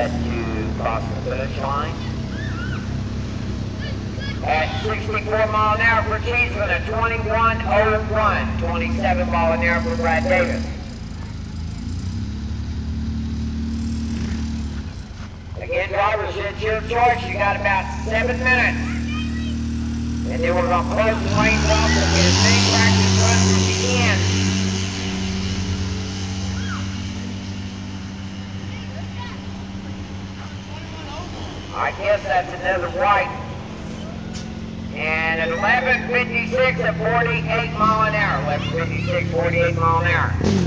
set to cross the finish line. At 64 mile an hour for Cheeseman at 21:01, 27 mile an hour for Brad Davis. Again, drivers, it's your choice. You got about 7 minutes. And then we're going to close the lanes off and get as many practice runs as you can. I guess that's another white. And at 11:56 at 48 mile an hour. 11:56, 48 mile an hour.